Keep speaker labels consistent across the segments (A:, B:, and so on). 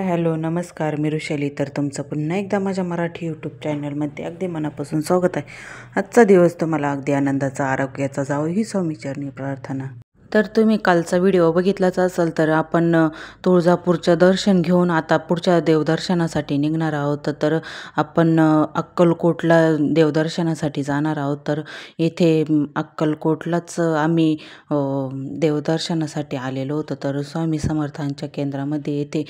A: Hi hello नमस्कार, मी ऋषाली. तर तुमचं पुन्हा एकदा माझ्या मराठी यूट्यूब चॅनलमध्ये अगदी मनापासून स्वागत आहे. आजचा दिवस तुम्हाला अगदी आनंदाचा, आरोग्याचा जावो ही स्वामीचरणी प्रार्थना. तर तुम्ही कालचा व्हिडिओ बघितलाच असेल. तर आपण तुळजापूरचं दर्शन घेऊन आता पुढच्या देवदर्शनासाठी निघणार आहोत. तर आपण अक्कलकोटला देवदर्शनासाठी जाणार आहोत. तर इथे अक्कलकोटलाच आम्ही देवदर्शनासाठी आलेलो होतो. तर स्वामी समर्थांच्या केंद्रामध्ये इथे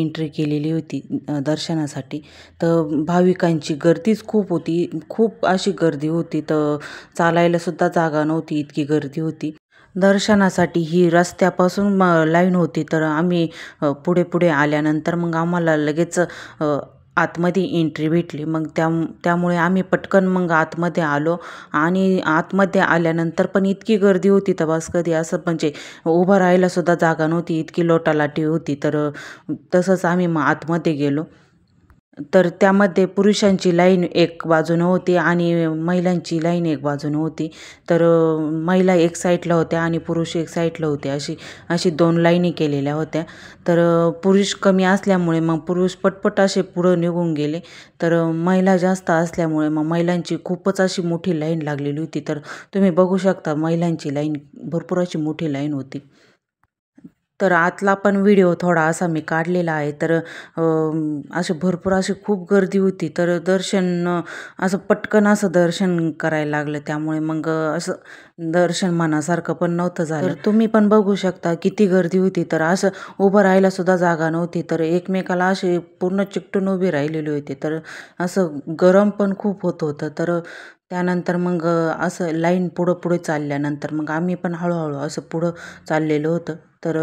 A: एंट्री केलेली होती दर्शनासाठी. तर भाविकांची गर्दीच खूप होती, खूप अशी गर्दी होती. तर चालायलासुद्धा जागा नव्हती, इतकी गर्दी होती. दर्शनासाठी ही रस्त्यापासून लाईन होती. तर आम्ही पुढे पुढे आल्यानंतर मग आम्हाला लगेच आतमध्ये एंट्री भेटली. मग त्यामुळे आम्ही पटकन मग आतमध्ये आलो. आणि आतमध्ये आल्यानंतर पण इतकी गर्दी होती, तर बस कधी असं म्हणजे उभं राहायलासुद्धा जागा नव्हती, इतकी लोटालाटी होती. तर तसंच आम्ही मग आतमध्ये गेलो. तर त्यामध्ये पुरुषांची लाईन एक बाजूनं होती आणि महिलांची लाईन एक बाजूनं होती. तर महिला एक साईडला होत्या आणि पुरुष एक साईडला होते, अशी दोन लाईनी केलेल्या होत्या. तर पुरुष कमी असल्यामुळे मग पुरुष पटपट असे पुढं निघून गेले. तर महिला जास्त असल्यामुळे मग महिलांची खूपच अशी मोठी लाईन लागलेली होती. तर तुम्ही बघू शकता महिलांची लाईन, भरपूर अशी मोठी लाईन होती. तर आतला पण व्हिडिओ थोडा असा मी काढलेला आहे. तर असे भरपूर अशी खूप गर्दी होती. तर दर्शन असं पटकन असं दर्शन करायला लागलं. त्यामुळे मग असं दर्शन मनासारखं पण नव्हतं झालं. तर तुम्ही पण बघू शकता किती गर्दी होती. तर असं उभं राहायला सुद्धा जागा नव्हती. तर एकमेकाला असे पूर्ण चिकटून उभी राहिलेली होती. तर असं गरम पण खूप होत होतं. तर त्यानंतर मग असं लाईन पुढं पुढे चालल्यानंतर मग आम्ही पण हळूहळू असं पुढं चाललेलो होतं. तर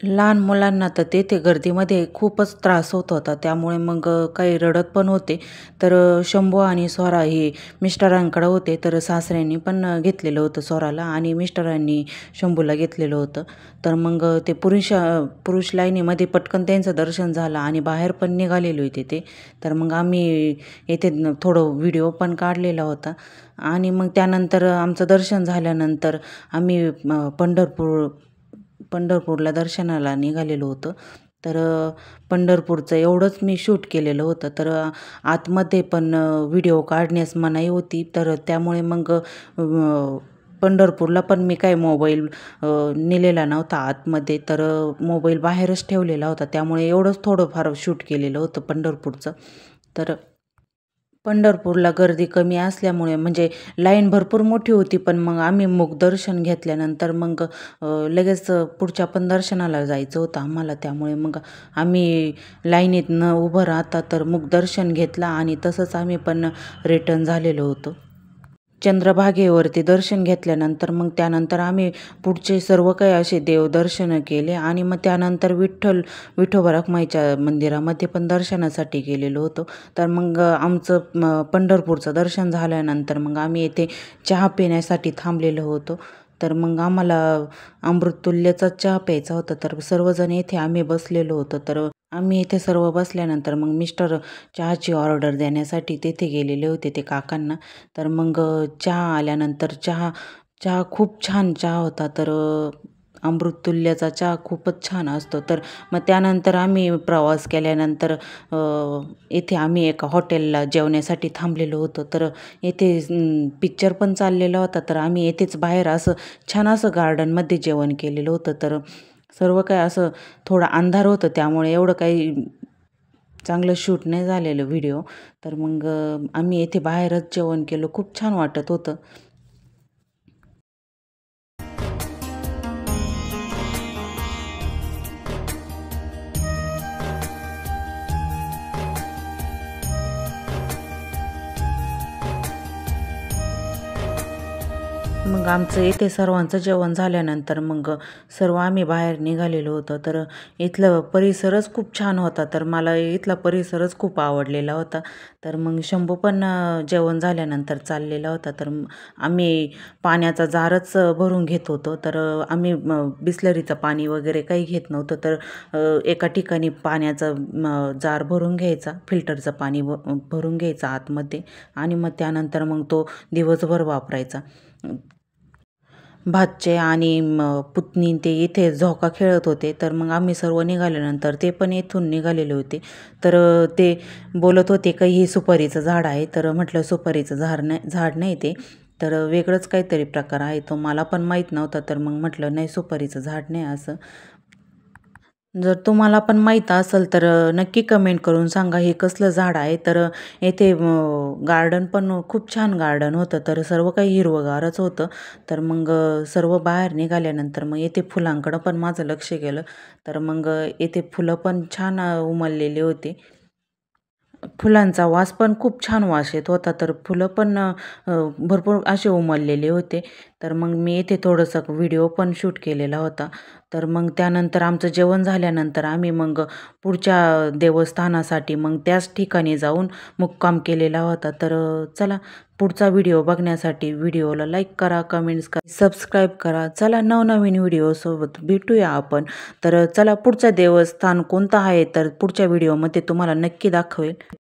A: लहान मुलांना तर तेथे गर्दीमध्ये खूपच त्रास होत होता. त्यामुळे मग काही रडत पण होते. तर शंभू आणि स्वरा हे मिस्टरांकडे होते. तर सासऱ्यांनी पण घेतलेलं होतं स्वराला आणि मिस्टरांनी शंभूला घेतलेलं होतं. तर मग ते पुरुष लाईनीमध्ये पटकन त्यांचं दर्शन झालं आणि बाहेर पण निघालेले होते ते. तर मग आम्ही येथे थोडं व्हिडिओ पण काढलेला होता. आणि मग त्यानंतर आमचं दर्शन झाल्यानंतर आम्ही पंढरपूरला दर्शनाला निघालेलो होतो. तर पंढरपूरचं एवढंच मी शूट केलेलं होतं. तर आतमध्ये पण व्हिडिओ काढण्यास मनाई होती. तर त्यामुळे मग पंढरपूरला पण मी काय मोबाईल नेलेला नव्हता आतमध्ये. तर मोबाईल बाहेरच ठेवलेला होता. त्यामुळे एवढंच थोडंफार शूट केलेलं होतं पंढरपूरचं. तर पंढरपूरला गर्दी कमी असल्यामुळे म्हणजे लाईन भरपूर मोठी होती. पण मग आम्ही मुखदर्शन घेतल्यानंतर मग लगेच पुढच्या पण दर्शनाला जायचं होतं आम्हाला. त्यामुळे मग आम्ही लाईनीत न उभं राहता तर मुखदर्शन घेतलं आणि तसंच आम्ही पण रिटर्न झालेलो होतो. चंद्रभागेवरती दर्शन घेतल्यानंतर मग त्यानंतर आम्ही पुढचे सर्व काही असे देवदर्शनं केले. आणि मग त्यानंतर विठोबा रखुमाईच्या मंदिरामध्ये पण दर्शनासाठी गेलेलो होतो. तर मग आमचं पंढरपूरचं दर्शन झाल्यानंतर मग आम्ही येथे चहा पिण्यासाठी थांबलेलो होतो. तर मग आम्हाला अमृततुल्यचा चहा प्यायचा होता. तर सर्वजण येथे आम्ही बसलेलो होतो. तर आम्ही इथे सर्व बसल्यानंतर मग मिस्टर चहाची ऑर्डर देण्यासाठी तिथे गेलेले होते ते काकांना. तर मग चहा आल्यानंतर चहा खूप छान चहा होता. तर अमृततुल्यचा चहा खूपच छान असतो. तर मग त्यानंतर आम्ही प्रवास केल्यानंतर इथे आम्ही एका हॉटेलला जेवण्यासाठी थांबलेलो होतो. तर येथे पिक्चर पण चाललेला होता. तर आम्ही येथेच बाहेर असं छान असं गार्डनमध्ये जेवण केलेलं होतं. तर सर्व काही असं थोडा अंधार होतं, त्यामुळे एवढं काही चांगलं शूट नाही झालेलं व्हिडिओ. तर मग आम्ही येथे बाहेरच जेवण केलं, खूप छान वाटत होतं. मग आमचं इथे सर्वांचं जेवण झाल्यानंतर मग सर्व आम्ही बाहेर निघालेलो होतो. तर इथलं परिसरच खूप छान होता. तर मला इथला परिसरच खूप आवडलेला होता. तर मग शंभू पण जेवण झाल्यानंतर चाललेला होता. तर आम्ही पाण्याचा जारच भरून घेत होतो. तर आम्ही बिसलरीचं पाणी वगैरे काही घेत नव्हतं. तर एका ठिकाणी पाण्याचा जार भरून घ्यायचा, फिल्टरचं पाणी भरून घ्यायचं आतमध्ये आणि मग त्यानंतर मग तो दिवसभर वापरायचा. भाचे आणि पुतणी ते इथे झोका खेळत होते. तर मग आम्ही सर्व निघाल्यानंतर ते पण इथून निघालेले होते. तर ते बोलत होते की हे सुपारीचं झाड आहे. तर म्हटलं सुपारीचं झाड नाही ते, तर वेगळंच काहीतरी प्रकार आहे, तो मला पण माहीत नव्हता. तर मग म्हटलं नाही, सुपारीचं झाड नाही असं. जर तुम्हाला पण माहीत असेल तर नक्की कमेंट करून सांगा हे कसलं झाड आहे. तर येथे गार्डन पण खूप छान गार्डन होतं. तर सर्व काही हिरवंगारच होतं. तर मग सर्व बाहेर निघाल्यानंतर मग येथे फुलांकडं पण माझं लक्ष गेलं. तर मग येथे फुलं पण छान उमललेले होते. फुलांचा वास पण खूप छान वास येत होता. तर फुलं पण भरपूर असे उमललेले होते. तर मग मी इथे थोडंसं व्हिडिओ पण शूट केलेला होता. तर मग त्यानंतर आमचं जेवण झाल्यानंतर आम्ही मग पुढच्या देवस्थानासाठी मग त्याच ठिकाणी जाऊन मुक्काम केलेला होता. तर चला, पुढचा व्हिडिओ बघण्यासाठी व्हिडिओला लाईक करा, कमेंट्स करा, सबस्क्राईब करा. चला, नवनवीन व्हिडिओसोबत भेटूया आपण. तर चला, पुढचं देवस्थान कोणतं आहे तर पुढच्या व्हिडिओमध्ये तुम्हाला नक्की दाखवेल.